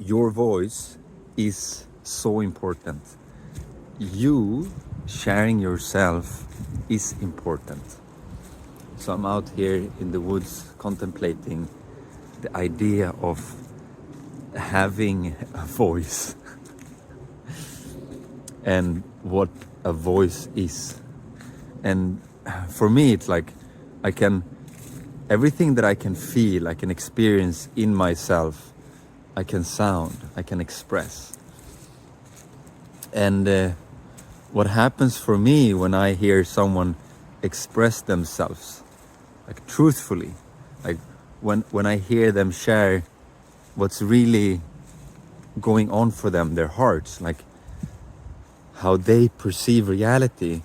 your voice is so important. You sharing yourself is important. So I'm out here in the woods contemplating the idea of having a voice and what a voice is. And for me, it's like everything that I can feel, I can experience in myself, I can sound, I can express. And what happens for me when I hear someone express themselves, like truthfully, like when I hear them share what's really going on for them, their hearts, like how they perceive reality,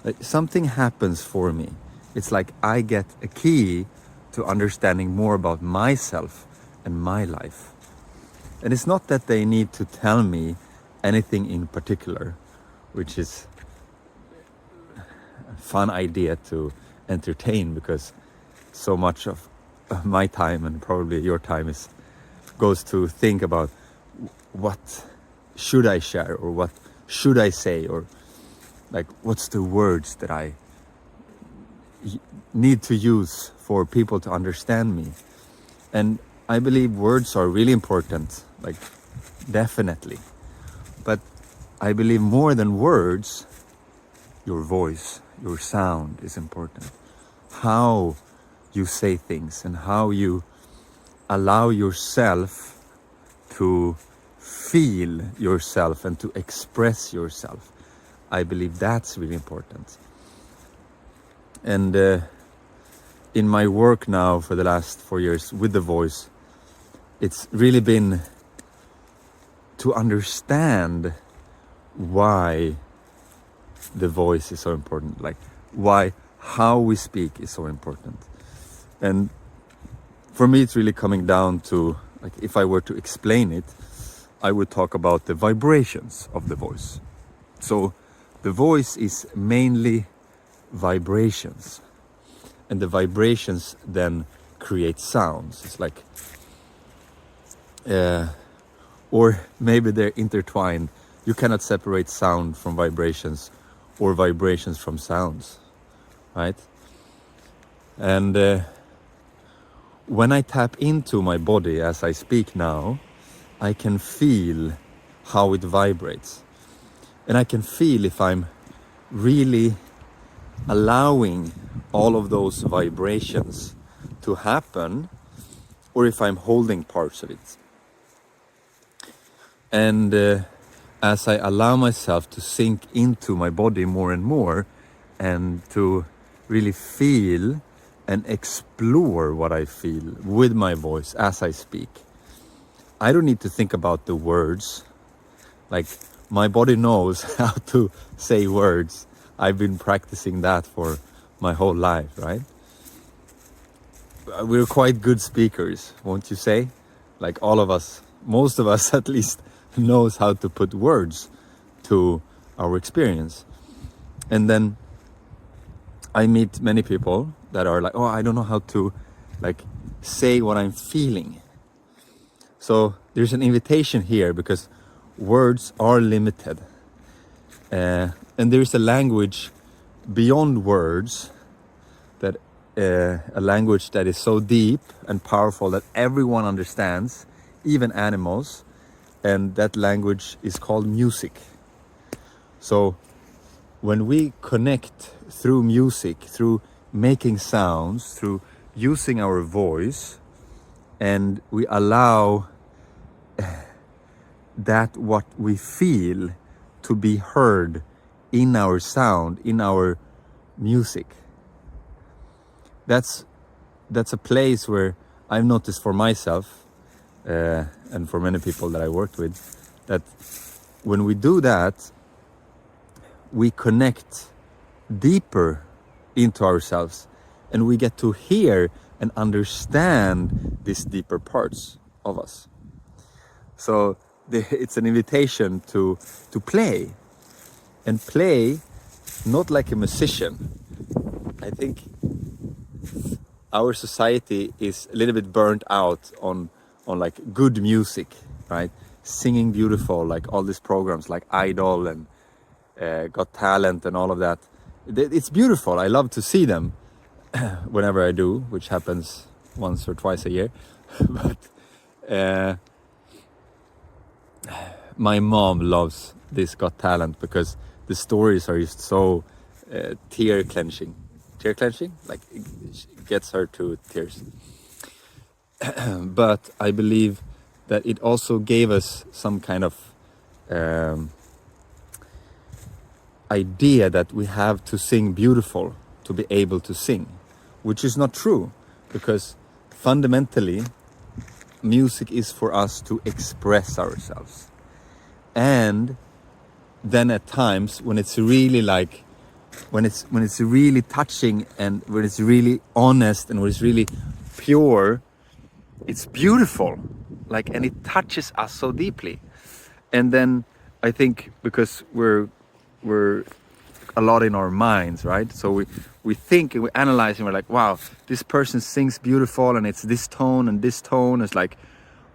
like something happens for me. It's like I get a key to understanding more about myself and my life. And it's not that they need to tell me anything in particular, which is a fun idea to entertain, because so much of my time and probably your time goes to think about what should I share, or what should I say, or like what's the words that I need to use for people to understand me. And I believe words are really important, like definitely. But I believe more than words, your voice, your sound is important. How you say things and how you allow yourself to feel yourself and to express yourself. I believe that's really important. And in my work now for the last 4 years with the voice, it's really been to understand why the voice is so important, like how we speak is so important. And for me, it's really coming down to, like, if I were to explain it, I would talk about the vibrations of the voice. So the voice is mainly vibrations, and the vibrations then create sounds. It's like or maybe they're intertwined. You cannot separate sound from vibrations, or vibrations from sounds, right? And when I tap into my body as I speak now, I can feel how it vibrates, and I can feel if I'm really allowing all of those vibrations to happen, or if I'm holding parts of it. And as I allow myself to sink into my body more and more, and to really feel and explore what I feel with my voice as I speak, I don't need to think about the words. Like, my body knows how to say words. I've been practicing that for my whole life, right? We're quite good speakers, won't you say? Like, all of us, most of us at least, knows how to put words to our experience. And then I meet many people that are like, oh, I don't know how to like say what I'm feeling. So there's an invitation here, because words are limited. And there's a language beyond words, that a language that is so deep and powerful that everyone understands, even animals. And that language is called music. So when we connect through music, through making sounds, through using our voice, and we allow that what we feel to be heard in our sound, in our music, that's a place where I've noticed for myself, and for many people that I worked with, that when we do that, we connect deeper into ourselves, and we get to hear and understand these deeper parts of us. So it's an invitation to play, and play not like a musician. I think our society is a little bit burnt out on like good music, right? Singing beautiful, like all these programs like Idol and Got Talent and all of that. It's beautiful. I love to see them whenever I do, which happens once or twice a year. But my mom loves this Got Talent because the stories are just so tear clenching, like it gets her to tears. But I believe that it also gave us some kind of idea that we have to sing beautiful to be able to sing, which is not true, because fundamentally music is for us to express ourselves. And then at times when it's really like, when it's really touching and when it's really honest and when it's really pure, it's beautiful, like, and it touches us so deeply. And then I think because we're a lot in our minds, right? So we think and we analyze and we're like, wow, this person sings beautiful and it's this tone and this tone. It's like,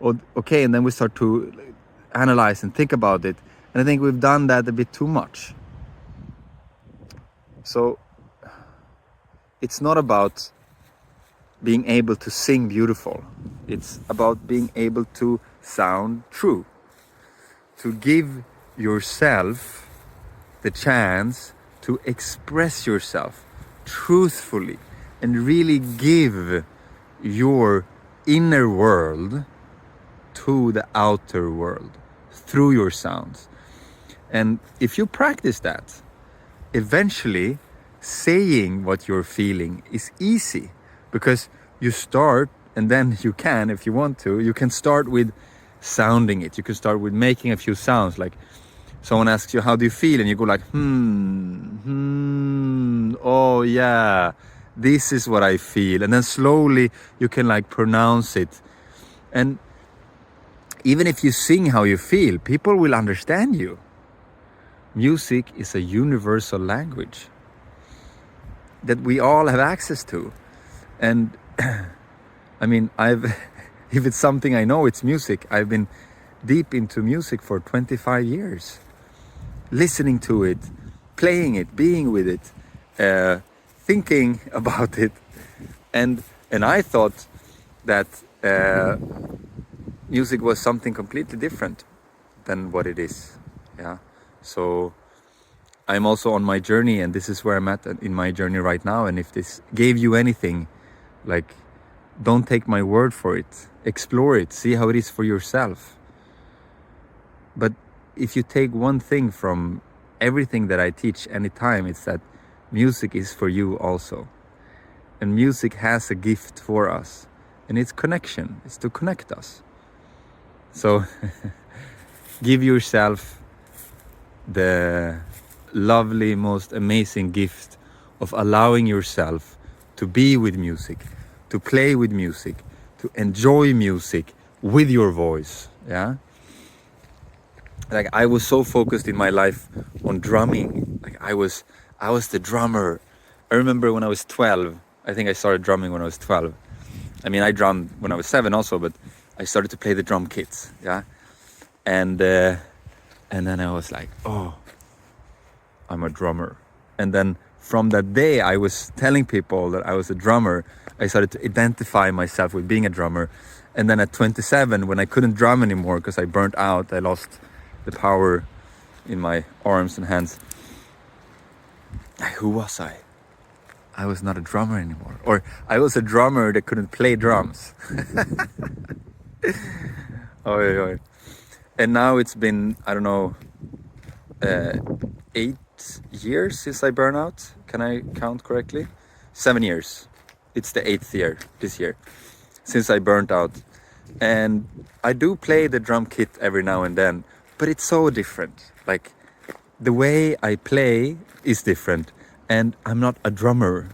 oh, okay, and then we start to analyze and think about it. And I think we've done that a bit too much. So it's not about being able to sing beautiful. It's about being able to sound true. To give yourself the chance to express yourself truthfully and really give your inner world to the outer world through your sounds. And if you practice that, eventually saying what you're feeling is easy, because you start, and then you can, if you want to, you can start with sounding it. You can start with making a few sounds, like someone asks you, how do you feel? And you go like, oh yeah, this is what I feel. And then slowly you can like pronounce it. And even if you sing how you feel, people will understand you. Music is a universal language that we all have access to. And I mean, if it's something I know, it's music. I've been deep into music for 25 years. Listening to it, playing it, being with it, thinking about it. And I thought that music was something completely different than what it is. Yeah. So I'm also on my journey, and this is where I'm at in my journey right now. And if this gave you anything, like, don't take my word for it. Explore it, see how it is for yourself. But if you take one thing from everything that I teach anytime, it's that music is for you also. And music has a gift for us, and it's connection. It's to connect us. So give yourself the lovely, most amazing gift of allowing yourself to be with music, to play with music, to enjoy music with your voice. Yeah. Like, I was so focused in my life on drumming. Like, I was the drummer. I remember when I was 12, I think I started drumming when I was 12. I mean, I drummed when I was 7 also, but I started to play the drum kits. Yeah. And then I was like, oh, I'm a drummer. And then from that day, I was telling people that I was a drummer. I started to identify myself with being a drummer. And then at 27, when I couldn't drum anymore because I burnt out, I lost the power in my arms and hands. Who was I? I was not a drummer anymore. Or I was a drummer that couldn't play drums. Oh. And now it's been, I don't know, 8 years since I burned out. Can I count correctly? 7 years. It's the 8th year this year since I burnt out. And I do play the drum kit every now and then, but it's so different. Like, the way I play is different, and I'm not a drummer.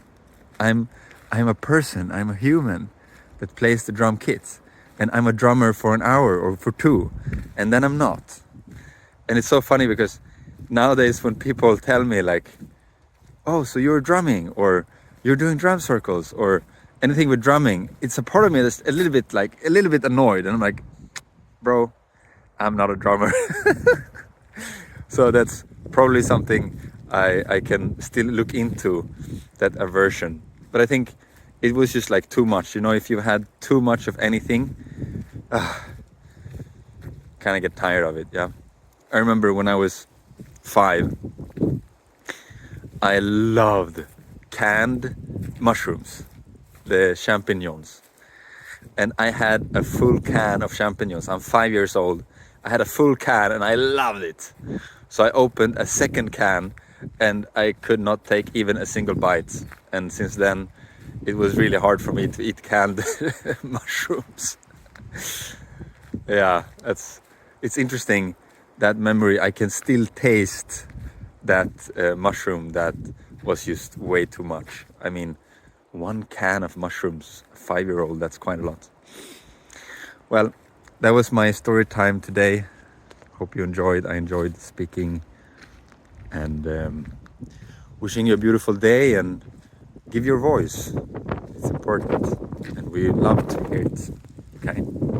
I'm a person, I'm a human that plays the drum kit. And I'm a drummer for an hour or for 2, and then I'm not. And it's so funny because nowadays when people tell me like, oh, so you're drumming, or you're doing drum circles, or anything with drumming, it's a part of me that's a little bit annoyed. And I'm like, bro, I'm not a drummer. So that's probably something I can still look into, that aversion. But I think it was just like too much. You know, if you've had too much of anything, kind of get tired of it. Yeah. I remember when I was 5, I loved canned mushrooms, the champignons. And I had a full can of champignons. I'm 5 years old. I had a full can and I loved it. So I opened a second can and I could not take even a single bite. And since then, it was really hard for me to eat canned mushrooms. Yeah, it's interesting, that memory. I can still taste that mushroom that was just way too much. I mean, 1 can of mushrooms, a 5-year-old, that's quite a lot. Well, that was my story time today. Hope you enjoyed. I enjoyed speaking, and wishing you a beautiful day, and give your voice. It's important and we love to hear it. Okay.